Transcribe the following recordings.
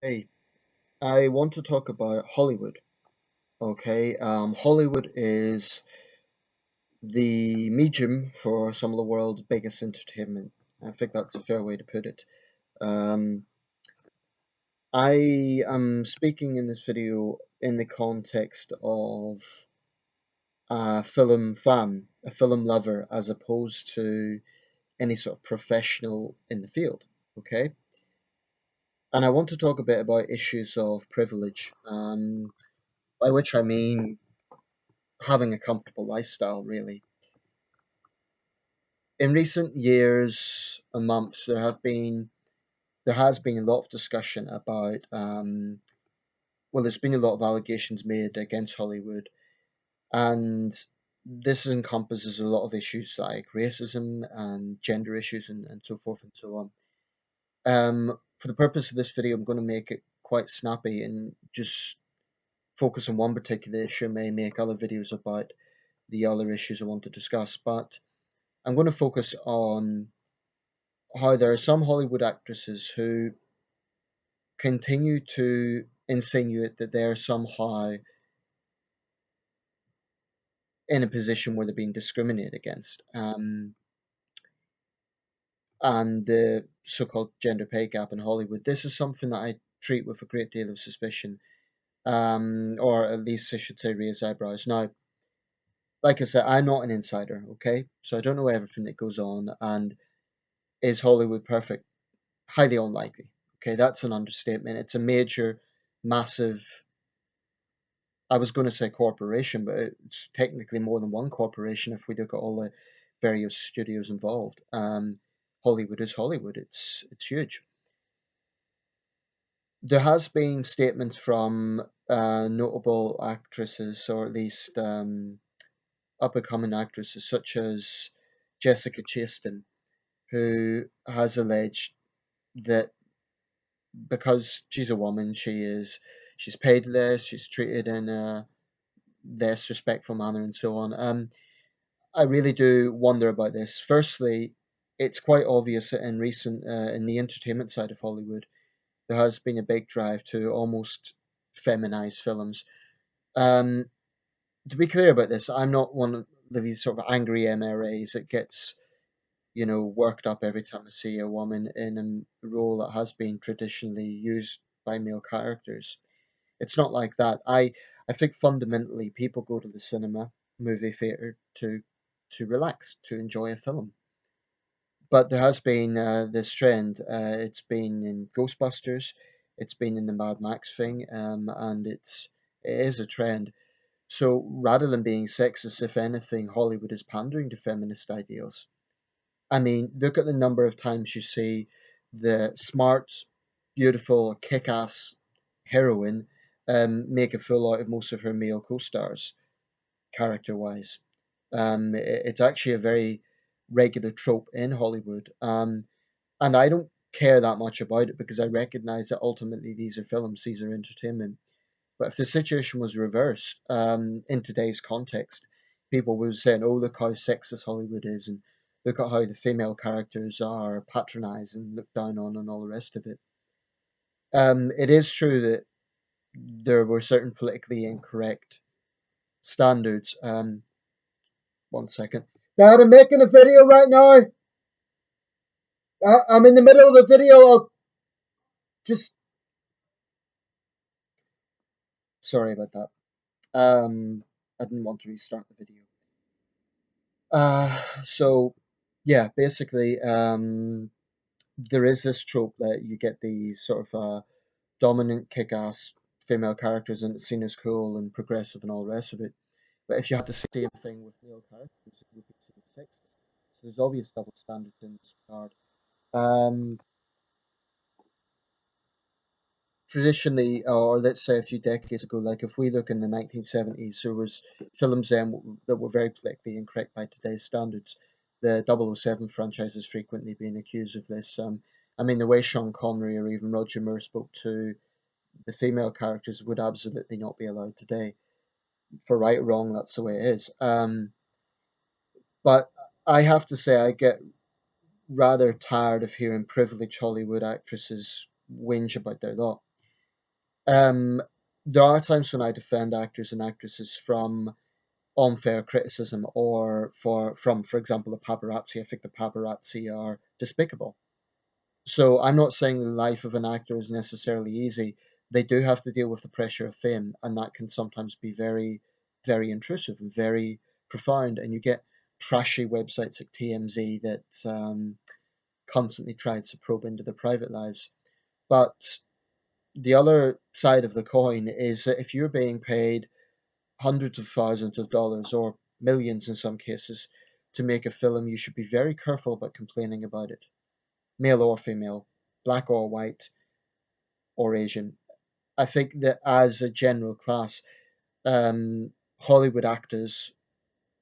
Hey, I want to talk about Hollywood. Okay, Hollywood is the medium for some of the world's biggest entertainment. I think that's a fair way to put it. Um, I am speaking in this video in the context of a film fan, a film lover, as opposed to any sort of professional in the field. Okay, and I want to talk a bit about issues of privilege, by which I mean having a comfortable lifestyle, really. In recent years and months, there has been a lot of discussion about there's been a lot of allegations made against Hollywood, and this encompasses a lot of issues like racism and gender issues and so forth and so on. For the purpose of this video, I'm going to make it quite snappy and just focus on one particular issue. May make other videos about the other issues I want to discuss, but I'm going to focus on how there are some Hollywood actresses who continue to insinuate that they're somehow in a position where they're being discriminated against, and the so-called gender pay gap in Hollywood. This is something that I treat with a great deal of suspicion, or at least I should say raise eyebrows. Now, like I said, I'm not an insider, okay? So I don't know everything that goes on, and is Hollywood perfect? Highly unlikely. Okay, that's an understatement. It's a major, massive, I was going to say corporation, but it's technically more than one corporation if we look at all the various studios involved. Hollywood is Hollywood. It's huge. There has been statements from notable actresses, or at least up and coming actresses, such as Jessica Chastain, who has alleged that because she's a woman, she's paid less, she's treated in a less respectful manner, and so on. I really do wonder about this. Firstly, it's quite obvious that in the entertainment side of Hollywood, there has been a big drive to almost feminize films. Um, to be clear about this, I'm not one of these sort of angry MRAs that gets worked up every time I see a woman in a role that has been traditionally used by male characters. It's not like that. I think fundamentally people go to the cinema, movie theater to relax, to enjoy a film. But there has been this trend. It's been in Ghostbusters, it's been in the Mad Max thing, and it is a trend. So rather than being sexist, if anything, Hollywood is pandering to feminist ideals. I mean, look at the number of times you see the smart, beautiful, kick-ass heroine make a fool out of most of her male co-stars, character-wise. It's actually a very regular trope in Hollywood, and I don't care that much about it because I recognize that ultimately these are films, these are entertainment. But if the situation was reversed in today's context, people would say, "Oh, look how sexist Hollywood is, and look at how the female characters are patronized and looked down on, and all the rest of it." It is true that there were certain politically incorrect standards. One second. Dad, I'm making a video right now. I'm in the middle of a video. I'll just sorry about that. I didn't want to restart the video. So yeah, basically, there is this trope that you get the sort of dominant, kick-ass female characters, and it's seen as cool and progressive and all the rest of it. But if you had the same thing with male characters, it would be seen as sexist. So there's obvious double standards in this regard. Um, Traditionally, or let's say a few decades ago, like if we look in the 1970s, there was films then that were very politically incorrect by today's standards. The 007 franchise is frequently being accused of this. I mean, the way Sean Connery or even Roger Moore spoke to the female characters would absolutely not be allowed today. For right or wrong, that's the way it is. But I have to say, I get rather tired of hearing privileged Hollywood actresses whinge about their lot. Um, there are times when I defend actors and actresses from unfair criticism or for example, the paparazzi. I think the paparazzi are despicable. So I'm not saying the life of an actor is necessarily easy. They do have to deal with the pressure of fame, and that can sometimes be very, very intrusive and very profound. And you get trashy websites like TMZ that constantly tries to probe into their private lives. But the other side of the coin is that if you're being paid hundreds of thousands of dollars or millions in some cases to make a film, you should be very careful about complaining about it, male or female, black or white or Asian. I think that as a general class, Hollywood actors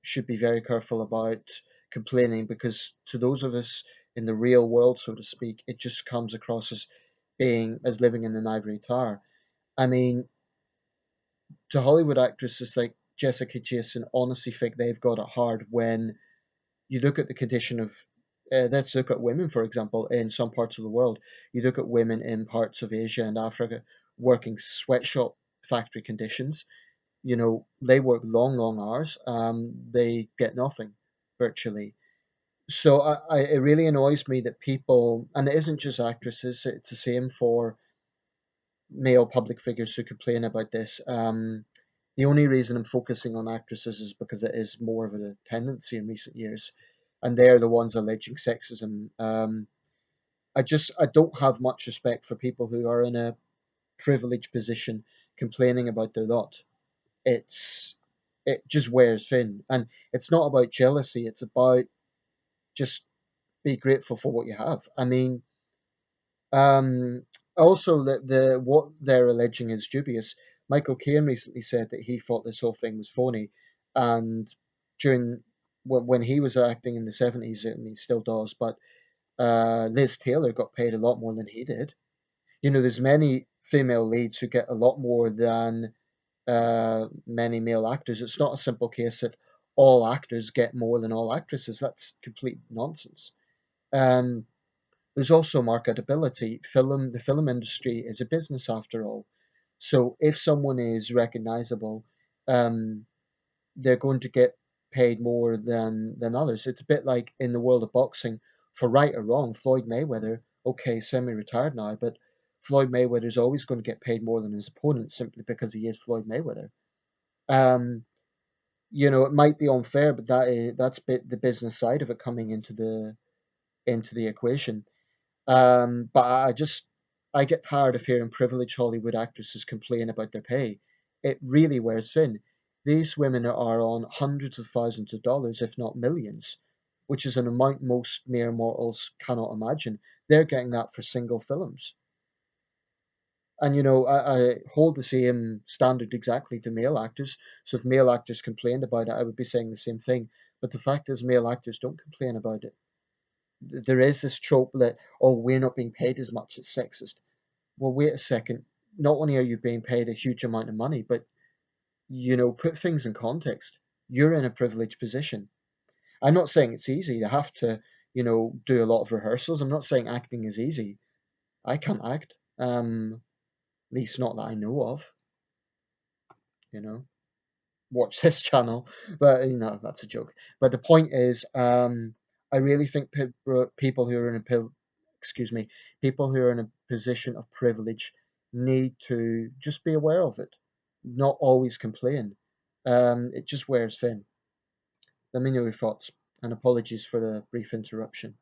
should be very careful about complaining because to those of us in the real world, so to speak, it just comes across as being as living in an ivory tower. I mean, to Hollywood actresses like Jessica Chastain, honestly think they've got it hard when you look at the condition of. Let's look at women, for example, in some parts of the world. You look at women in parts of Asia and Africa working sweatshop factory conditions. You know, they work long, long hours. They get nothing virtually. So it really annoys me that people, and it isn't just actresses, it's the same for male public figures who complain about this. The only reason I'm focusing on actresses is because it is more of a tendency in recent years, and they're the ones alleging sexism. I don't have much respect for people who are in a privileged position complaining about their lot. It's it just wears thin, and it's not about jealousy. It's about just be grateful for what you have. I mean, Um, also, the what they're alleging is dubious. Michael Caine recently said that he thought this whole thing was phony, and during when he was acting in the 70s, and he still does, but Liz Taylor got paid a lot more than he did. You know, there's many female leads who get a lot more than many male actors. It's not a simple case that all actors get more than all actresses. That's complete nonsense. Um, there's also marketability. The film industry is a business after all. So if someone is recognizable, um, they're going to get paid more than others. It's a bit like in the world of boxing, for right or wrong, Floyd Mayweather, okay, semi-retired now, but Floyd Mayweather is always going to get paid more than his opponent simply because he is Floyd Mayweather. Um, you know, it might be unfair, but that's the business side of it coming into the equation. But I get tired of hearing privileged Hollywood actresses complain about their pay. It really wears thin. These women are on hundreds of thousands of dollars, if not millions, which is an amount most mere mortals cannot imagine. They're getting that for single films. And you know, I hold the same standard exactly to male actors. So if male actors complained about it, I would be saying the same thing. But the fact is, male actors don't complain about it. There is this trope that, oh, we're not being paid as much, it's sexist. Well, wait a second. Not only are you being paid a huge amount of money, but you know, put things in context. You're in a privileged position. I'm not saying it's easy. You have to, you know, do a lot of rehearsals. I'm not saying acting is easy. I can't act. At least not that I know of. You know, watch this channel, but you know that's a joke. But the point is, I really think people who are in excuse me, people who are in a position of privilege need to just be aware of it, not always complain. It just wears thin. Let me know your thoughts, and apologies for the brief interruption.